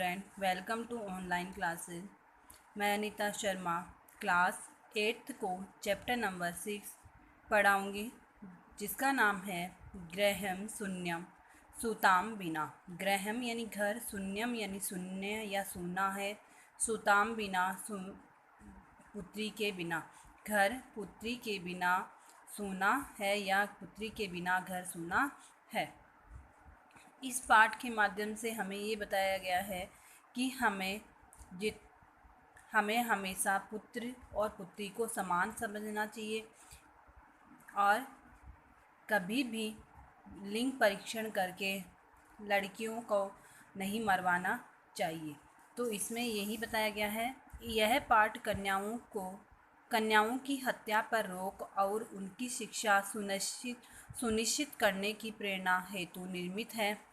Friend, welcome to online classes. मैं Anita Sharma class 8th को chapter number 6 पढ़ाऊँगी, जिसका नाम है ग्रहम शून्यम सुताम बिना। ग्रहम यानी घर, शून्यम यानी शून्य या सूना है, सुताम बिना पुत्री के बिना। घर पुत्री के बिना सूना है या पुत्री के बिना घर सूना है। इस पाठ के माध्यम से हमें ये बताया गया है कि हमें हमेशा पुत्र और पुत्री को समान समझना चाहिए और कभी भी लिंग परीक्षण करके लड़कियों को नहीं मरवाना चाहिए। तो इसमें यही बताया गया है। यह पाठ कन्याओं की हत्या पर रोक और उनकी शिक्षा सुनिश्चित करने की प्रेरणा हेतु निर्मित है।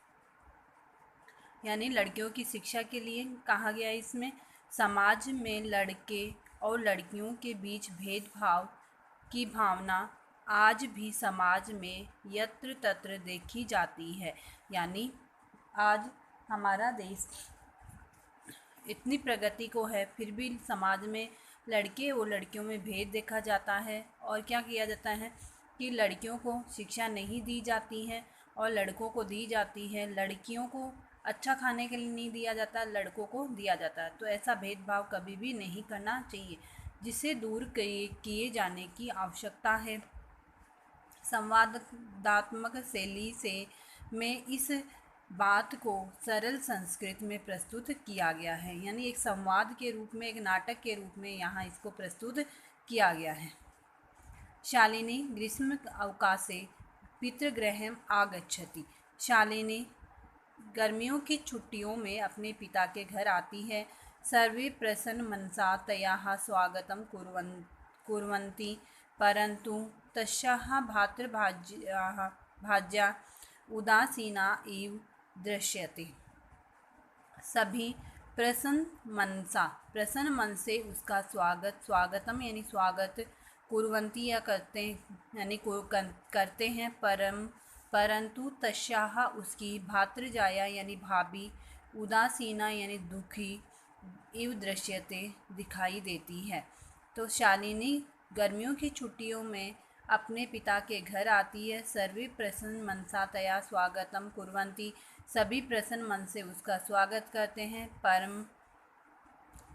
यानी लड़कियों की शिक्षा के लिए कहा गया। इसमें समाज में लड़के और लड़कियों के बीच भेदभाव की भावना आज भी समाज में यत्र तत्र देखी जाती है। यानी आज हमारा देश इतनी प्रगति को है, फिर भी समाज में लड़के और लड़कियों में भेद देखा जाता है। और क्या किया जाता है कि लड़कियों को शिक्षा नहीं दी जाती है और लड़कों को दी जाती है। लड़कियों को अच्छा खाने के लिए नहीं दिया जाता, लड़कों को दिया जाता है। तो ऐसा भेदभाव कभी भी नहीं करना चाहिए, जिसे दूर किए जाने की आवश्यकता है। संवादात्मक शैली में इस बात को सरल संस्कृत में प्रस्तुत किया गया है। यानी एक संवाद के रूप में, एक नाटक के रूप में यहाँ इसको प्रस्तुत किया गया है। शालिनी ग्रीष्म अवकाशे पितृगृहम् आगच्छति। शालिनी गर्मियों की छुट्टियों में अपने पिता के घर आती है। सर्वे प्रसन्न मनसा तयाः स्वागतं कुर्वन्ति, परन्तु तस्याः भार्या उदासीना इव दृश्यते। सभी प्रसन्न मन से उसका स्वागतम यानी स्वागत, कुर्वन्ति या करते हैं, परंतु तस्याः उसकी भातृजाया यानी भाभी, उदासीना यानी दुखी, इव दृश्यते दिखाई देती है। तो शालिनी गर्मियों की छुट्टियों में अपने पिता के घर आती है। सर्वे प्रसन्न मनसा तया स्वागतम कुर्वन्ति, सभी प्रसन्न मन से उसका स्वागत करते हैं।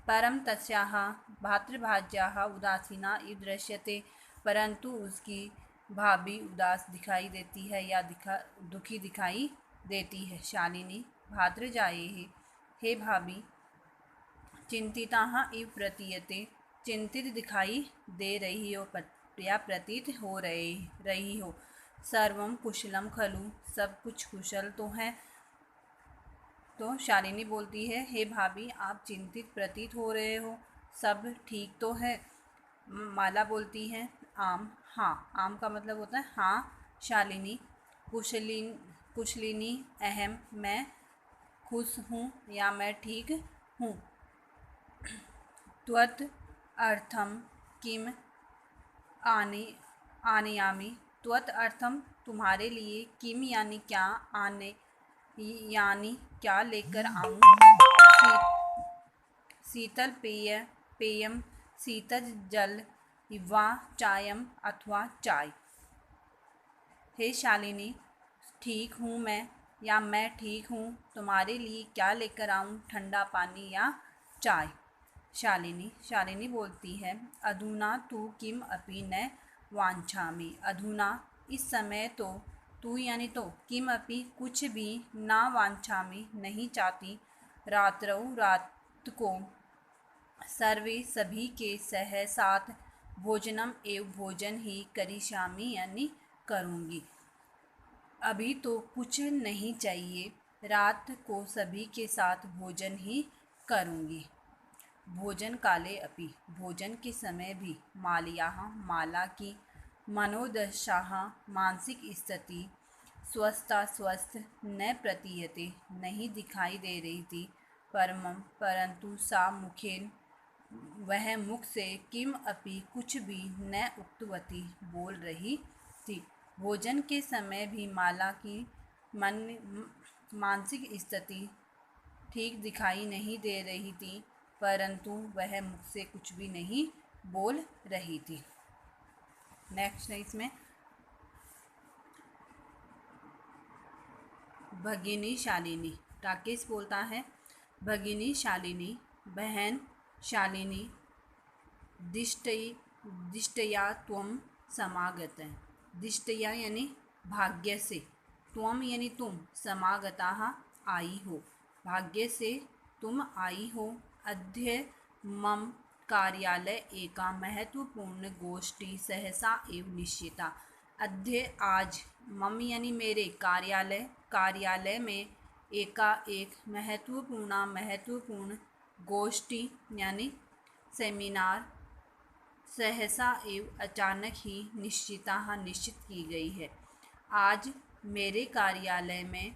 परम तस्याः भातृभार्याः उदासीना इव दृश्यते, परंतु उसकी भाभी उदास दिखाई देती है या दुखी दिखाई देती है। शालिनी भातृजाये हे भाभी, चिंतिताः इव प्रतीयते, चिंतित दिखाई दे रही हो या प्रतीत हो रही हो। सर्वम कुशलम खलु, सब कुछ कुशल तो है। तो शालिनी बोलती है, हे भाभी आप चिंतित प्रतीत हो रहे हो, सब ठीक तो है। माला बोलती है, आम, हाँ। आम का मतलब होता है हाँ। शालिनी कुशलिनी अहम, मैं खुश हूँ या मैं ठीक हूँ। त्वत् अर्थम किम आनयामि, त्वत् अर्थम तुम्हारे लिए, किम यानी क्या, आने यानी क्या लेकर आऊँ। शीतल पेयम शीतल जल, वा चायम अथवा चाय। हे शालिनी, ठीक हूँ मैं या मैं ठीक हूँ, तुम्हारे लिए क्या लेकर आऊँ, ठंडा पानी या चाय। शालिनी बोलती है, अधुना तु किम अपि न वाञ्छामि। अधुना इस समय तो, तू यानी तो, किम अपि कुछ भी, ना वाञ्छामि नहीं चाहती, रात्रौ रात को, सर्वे सभी के सह साथ, भोजनम एवं भोजन ही, करिष्यामि यानी करूँगी। अभी तो कुछ नहीं चाहिए, रात को सभी के साथ भोजन ही करूँगी। भोजन काले अपि, भोजन के समय भी, माल्याः माला की, मनोदशाः मानसिक स्थिति, स्वस्थ न प्रतीयते नहीं दिखाई दे रही थी, परंतु सा मुखेन वह मुख से, किम अपि कुछ भी, न उक्तवती बोल रही थी। भोजन के समय भी माला की मानसिक स्थिति ठीक दिखाई नहीं दे रही थी, परंतु वह मुझसे कुछ भी नहीं बोल रही थी। नेक्स्ट है इसमें भगिनी शालिनी। राकेश बोलता है, भगिनी शालिनी, बहन शालिनी, दिष्टया त्वम समागत। दिष्टया यानी भाग्य से, त्वम यानी तुम, समागताः आई हो, भाग्य से तुम आई हो। अद्य मम कार्यालय एका महत्वपूर्ण गोष्ठी सहसा एव निश्चिता। अद्य आज, मम यानी मेरे, कार्यालय में एक महत्वपूर्ण गोष्ठी यानी सेमिनार सहसा एव अचानक ही निश्चित की गई है। आज मेरे कार्यालय में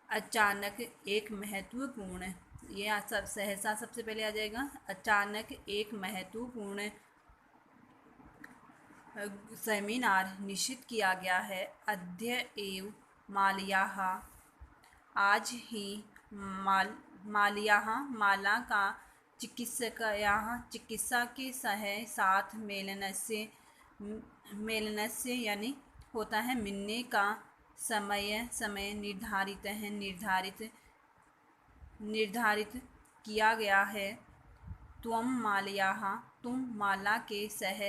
अचानक एक महत्वपूर्ण, ये सहसा सबसे पहले आ जाएगा, अचानक एक महत्वपूर्ण सेमिनार निश्चित किया गया है। अद्य एव माल्याः, आज ही माला का चिकित्सा के साथ मेलनस्य यानी होता है मिलने का समय निर्धारित किया गया है। त्वम माल्याः, तुम माला के